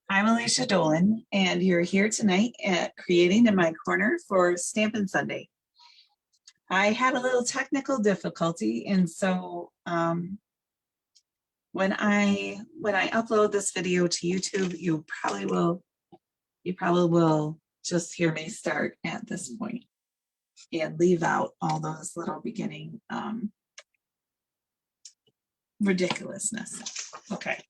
I'm Alicia Dolan, and you're here tonight at Creating in My Corner for Stampin' Sunday. I had a little technical difficulty, and so when I upload this video to YouTube, you probably will just hear me start at this point and leave out all those little beginning ridiculousness. Okay,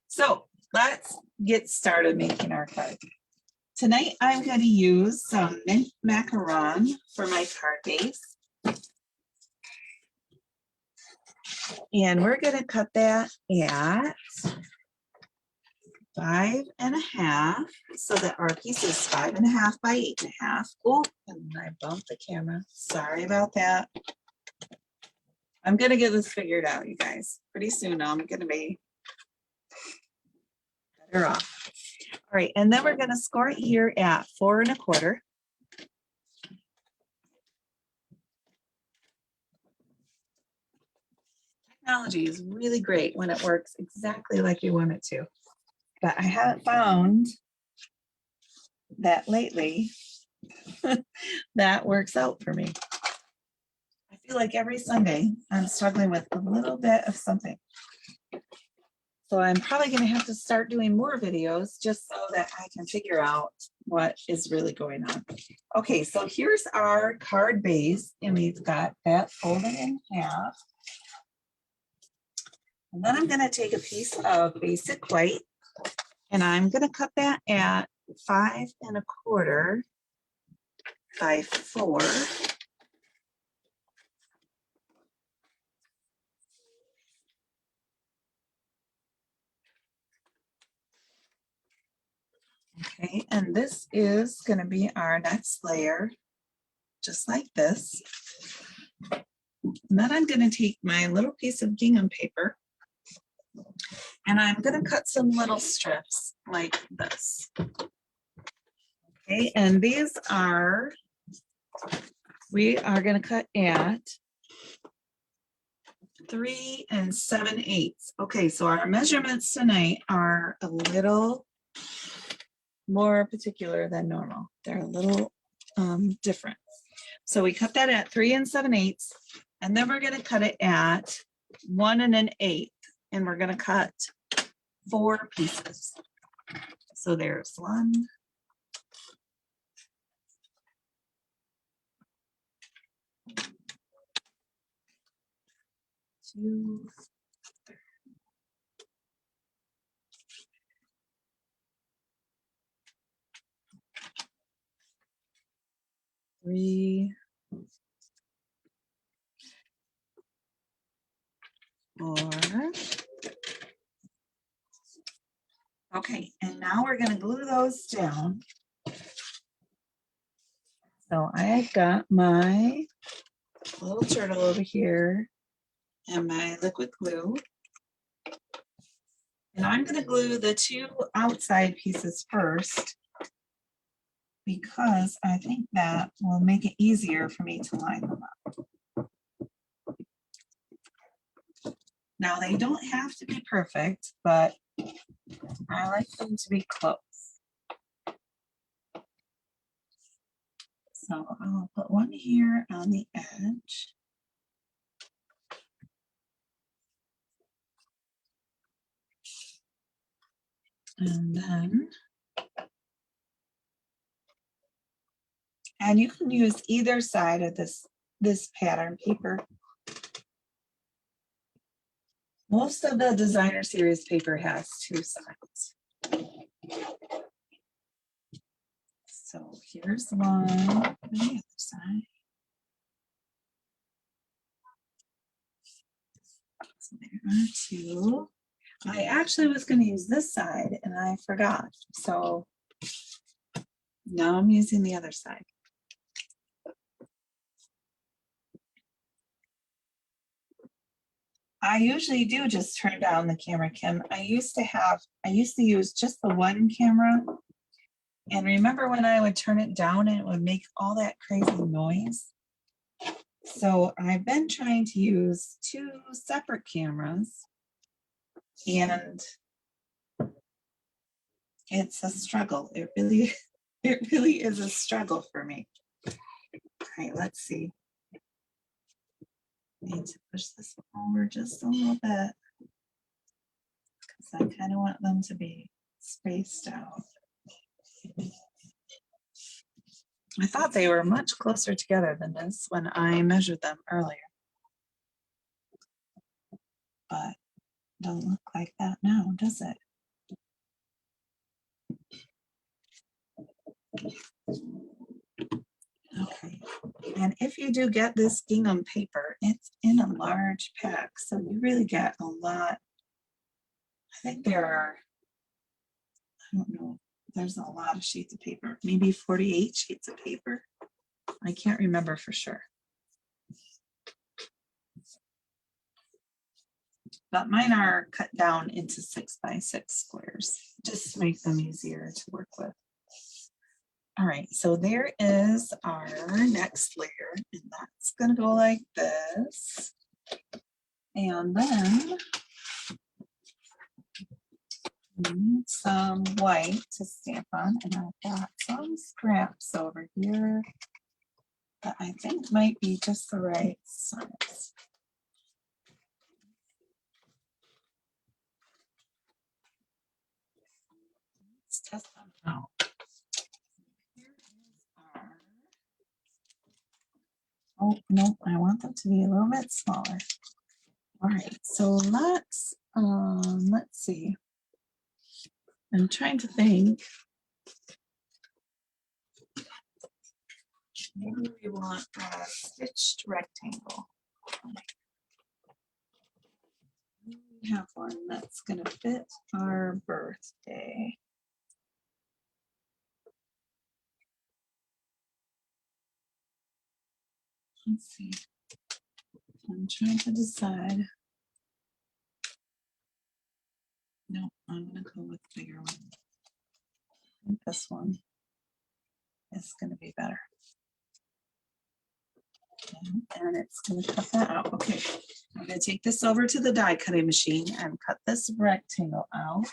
so let's get started making our card. Tonight I'm going to use some mint macaron for my card base. And we're going to cut that at 5.5 so that our piece is 5.5 by 8.5. Oh, and I bumped the camera. Sorry about that. I'm going to get this figured out, you guys. Pretty soon I'm going to be better off. All right, and then we're going to score it here at 4.25. Technology is really great when it works exactly like you want it to. But I haven't found that lately that works out for me. I feel like every Sunday I'm struggling with a little bit of something. So I'm probably going to have to start doing more videos just so that I can figure out what is really going on. Okay, so here's our card base, and we've got that folded in half. And then I'm going to take a piece of basic white, and I'm going to cut that at 5.25 by 4. Okay, and this is going to be our next layer, just like this. And then I'm going to take my little piece of gingham paper, and I'm going to cut some little strips like this. Okay, and these are, we are going to cut at 3 7/8. Okay, so our measurements tonight are a little more particular than normal. They're a little different. So we cut that at 3 7/8, and then we're going to cut it at 1 1/8, and we're going to cut 4 pieces. So there's 1, 2, 3, 4. Okay, and now we're going to glue those down. So I've got my little turtle over here and my liquid glue. And I'm going to glue the 2 outside pieces first, because I think that will make it easier for me to line them up. Now, they don't have to be perfect, but I like them to be close. So I'll put one here on the edge. And then, and you can use either side of this pattern paper. Most of the designer series paper has 2 sides. So here's one on the other side. So there are 2. I actually was going to use this side and I forgot. So now I'm using the other side. I usually do just turn down the camera, Kim. I used to use just the one camera. And remember when I would turn it down and it would make all that crazy noise? So I've been trying to use 2 separate cameras, and It's a struggle. It really, it really is a struggle for me. All right, let's see. Need to push this over just a little bit because I kind of want them to be spaced out. I thought they were much closer together than this when I measured them earlier, but doesn't look like that now, does it? Okay, and if you do get this gingham paper, it's in a large pack, so you really get a lot. I think there are, I don't know, there's a lot of sheets of paper, maybe 48 sheets of paper. I can't remember for sure. But mine are cut down into 6x6 squares, just to make them easier to work with. All right, so there is our next layer, and that's gonna go like this. And then we need some white to stamp on, and I've got some scraps over here that I think might be just the right size. Let's test them out. Here is our, oh no, I want them to be a little bit smaller. All right, so let's see. I'm trying to think. Maybe we want a stitched rectangle. We have one that's going to fit our birthday. Let's see. I'm trying to decide. No, I'm going to go with the bigger one. I think this one is going to be better. And it's going to cut that out. Okay, I'm going to take this over to the die cutting machine and cut this rectangle out.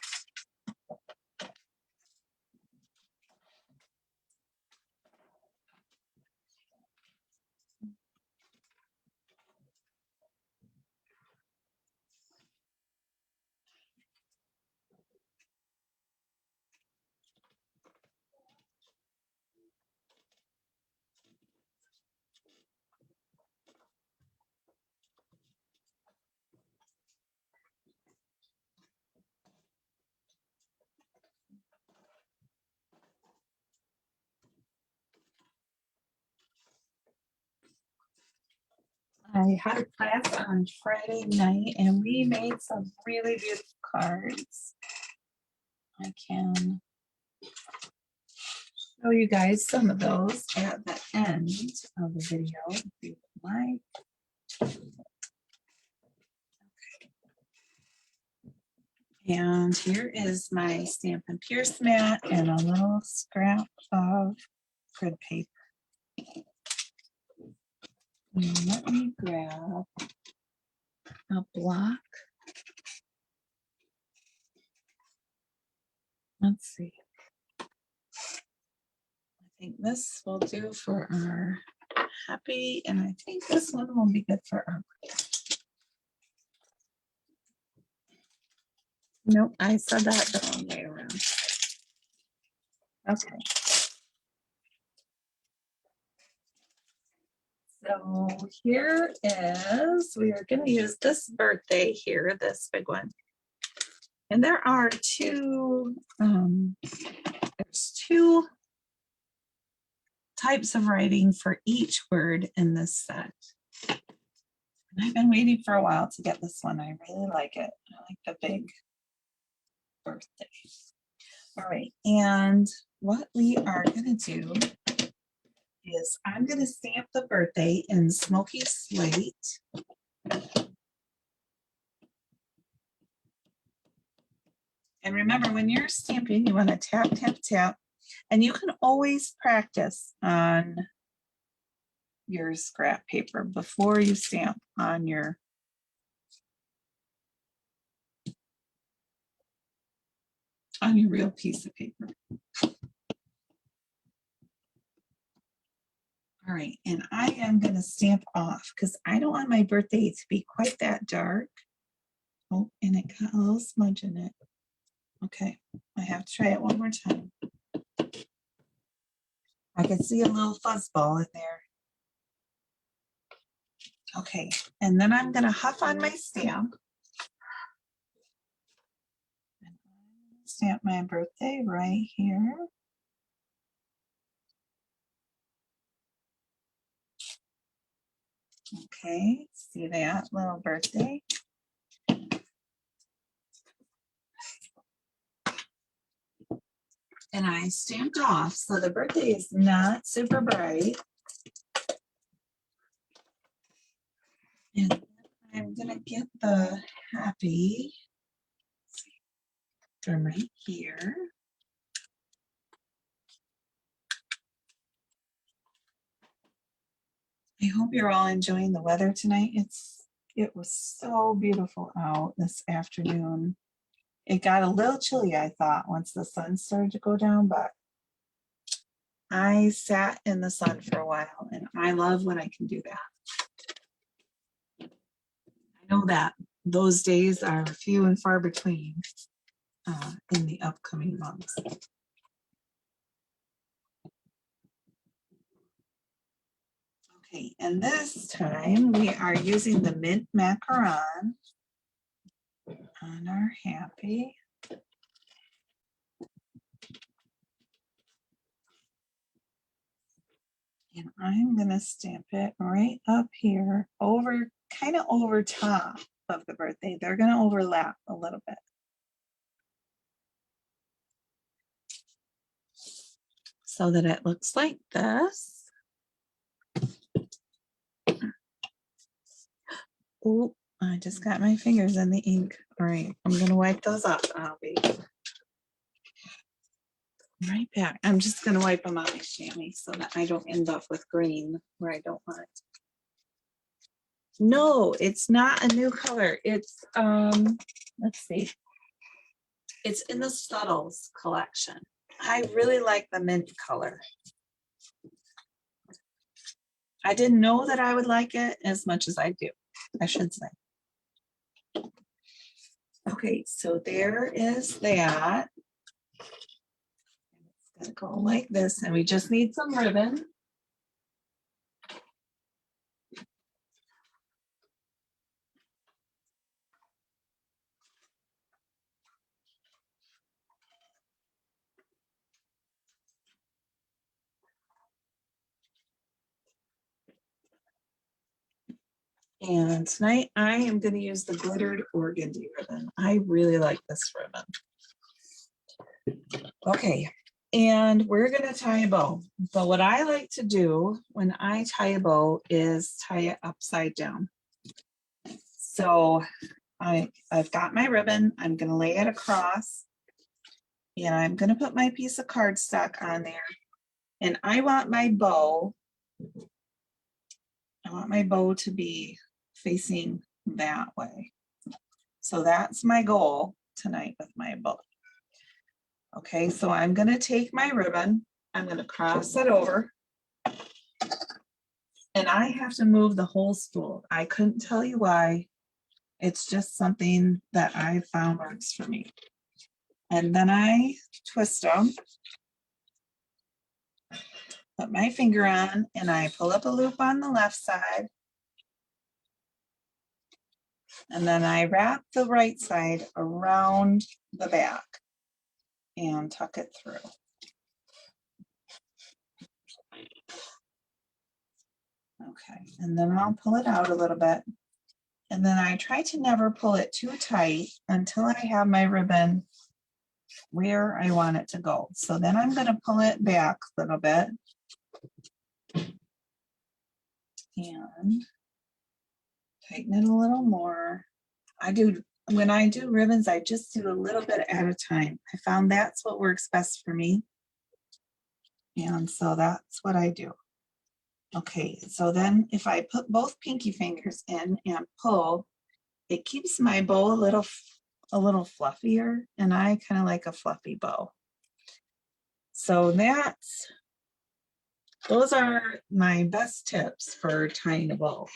I had a class on Friday night and we made some really beautiful cards. I can show you guys some of those at the end of the video if you would like. And here is my Stampin' Pierce mat and a little scrap of grid paper. And let me grab a block. Let's see. I think this will do for our happy, and I think this one will be good for our. Nope, I said that the wrong way around. Okay. So here is, we are going to use this birthday here, this big one. And there are two, there's two types of writing for each word in this set. And I've been waiting for a while to get this one. I really like it. I like the big birthday. All right, and what we are going to do is I'm going to stamp the birthday in Smoky Slate. And remember, when you're stamping, you want to tap, tap, tap. And you can always practice on your scrap paper before you stamp on your on your real piece of paper. All right, and I am going to stamp off because I don't want my birthday to be quite that dark. Oh, and it got a little smudge in it. Okay, I have to try it one more time. I can see a little fuzz ball in there. Okay, and then I'm going to huff on my stamp. And stamp my birthday right here. Okay, see that little birthday? And I stamped off, so the birthday is not super bright. And I'm gonna get the happy from right here. I hope you're all enjoying the weather tonight. It was so beautiful out this afternoon. It got a little chilly, I thought, once the sun started to go down, but I sat in the sun for a while, and I love when I can do that. I know that those days are few and far between in the upcoming months. Okay, and this time we are using the mint macaron on our happy. And I'm gonna stamp it right up here over, kind of over top of the birthday. They're gonna overlap a little bit. So that it looks like this. Oh, I just got my fingers in the ink. All right, I'm gonna wipe those off. I'll be right back. I'm just gonna wipe them on my chamois so that I don't end up with green where I don't want it. No, it's not a new color. It's let's see. It's in the Subtles collection. I really like the mint color. I didn't know that I would like it as much as I do, I should say. Okay, so there is that. It's gonna go like this, and we just need some ribbon. And tonight I am going to use the glittered organdy ribbon. I really like this ribbon. Okay, and we're going to tie a bow. But what I like to do when I tie a bow is tie it upside down. So I've got my ribbon. I'm going to lay it across. And I'm going to put my piece of cardstock on there. And I want my bow to be facing that way. So that's my goal tonight with my bow. Okay, so I'm going to take my ribbon, I'm going to cross it over, and I have to move the whole spool. I couldn't tell you why. It's just something that I found works for me. And then I twist them, put my finger on, and I pull up a loop on the left side. And then I wrap the right side around the back and tuck it through. Okay, and then I'll pull it out a little bit. And then I try to never pull it too tight until I have my ribbon where I want it to go. So then I'm going to pull it back a little bit. And tighten it a little more. When I do ribbons, I just do a little bit at a time. I found that's what works best for me. And so that's what I do. Okay, so then if I put both pinky fingers in and pull, it keeps my bow a little a little fluffier, and I kind of like a fluffy bow. So those are my best tips for tying a bow.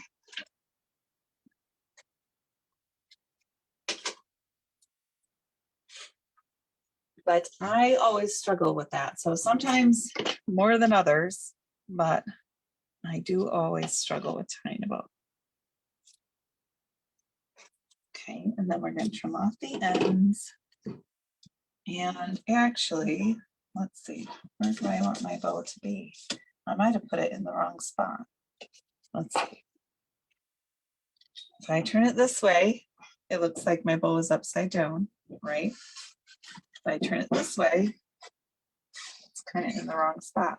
But I always struggle with that. So sometimes more than others, but I do always struggle with tying a bow. Okay, and then we're going to trim off the ends. And actually, let's see, where do I want my bow to be? I might have put it in the wrong spot. Let's see. If I turn it this way, it looks like my bow is upside down, right? If I turn it this way, it's kind of in the wrong spot.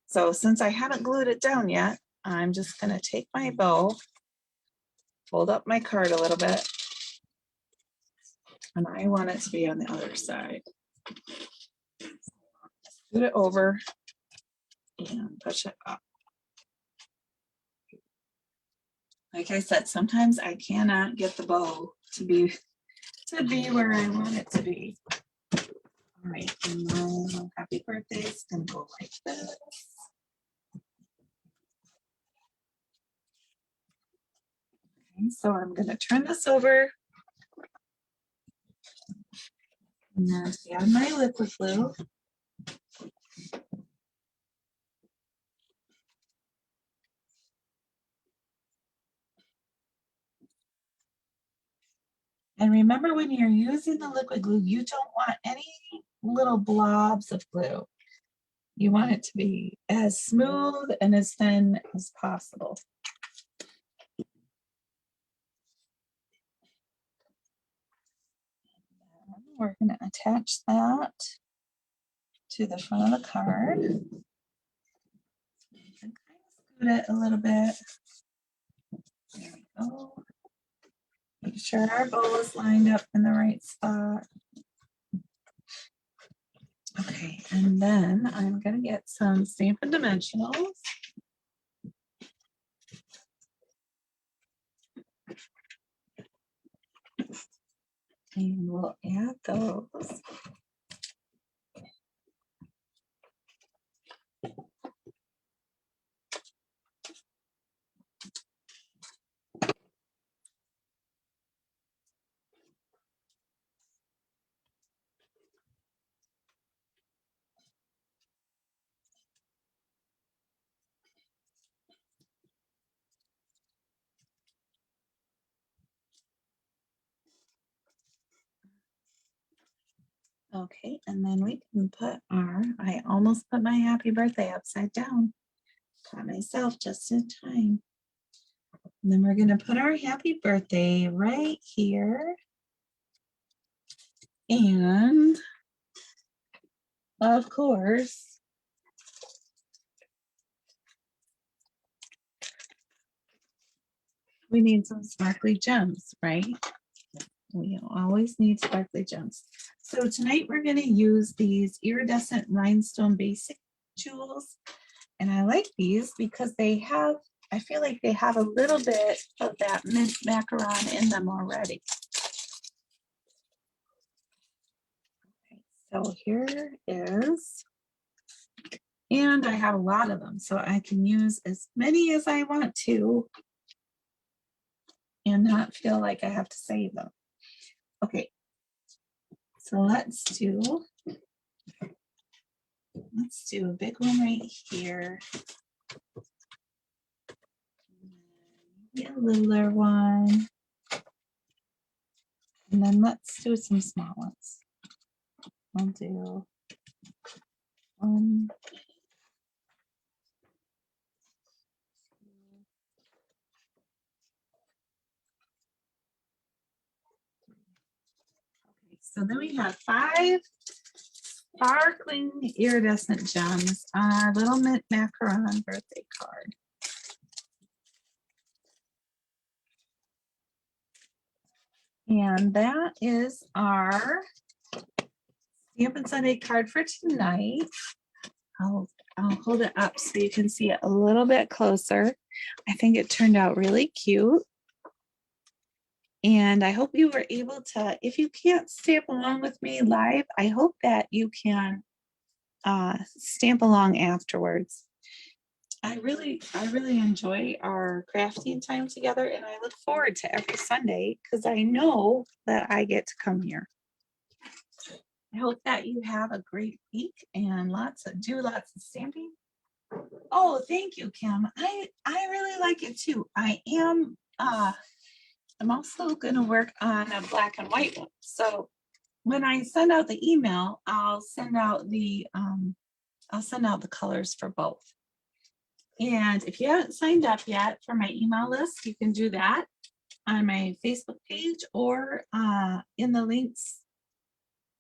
So since I haven't glued it down yet, I'm just going to take my bow, fold up my card a little bit, and I want it to be on the other side. Scoot it over and push it up. Like I said, sometimes I cannot get the bow to be where I want it to be. All right, and my happy birthday is gonna go like this. Okay, so I'm gonna turn this over and then add my liquid glue. And remember, when you're using the liquid glue, you don't want any little blobs of glue. You want it to be as smooth and as thin as possible. And we're going to attach that to the front of the card. And kind of scoot it a little bit. There we go. Make sure our bow is lined up in the right spot. Okay, and then I'm going to get some Stampin' Dimensionals. And we'll add those. Okay, and then we can put I almost put my happy birthday upside down. Caught myself just in time. And then we're going to put our happy birthday right here. And of course, we need some sparkly gems, right? We always need sparkly gems. So tonight we're going to use these iridescent rhinestone basic jewels. And I like these because I feel like they have a little bit of that mint macaron in them already. Okay, so here is, and I have a lot of them, so I can use as many as I want to and not feel like I have to save them. Okay, so let's do a big one right here. A littler one. And then let's do some small ones. I'll do one. Okay, so then we have 5 sparkling iridescent gems on our little mint macaron birthday card. And that is our Stampin' Sunday card for tonight. I'll hold it up so you can see it a little bit closer. I think it turned out really cute. And I hope you were able to, if you can't stamp along with me live, I hope that you can stamp along afterwards. I really enjoy our crafting time together, and I look forward to every Sunday because I know that I get to come here. I hope that you have a great week and lots of stamping. Oh, thank you, Kim. I really like it too. I'm also gonna work on a black and white one. So when I send out the email, I'll send out the colors for both. And if you haven't signed up yet for my email list, you can do that on my Facebook page or in the links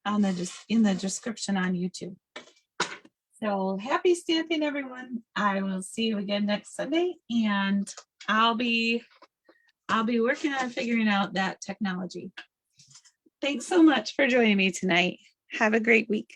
in the description on YouTube. So happy stamping, everyone. I will see you again next Sunday, and I'll be working on figuring out that technology. Thanks so much for joining me tonight. Have a great week.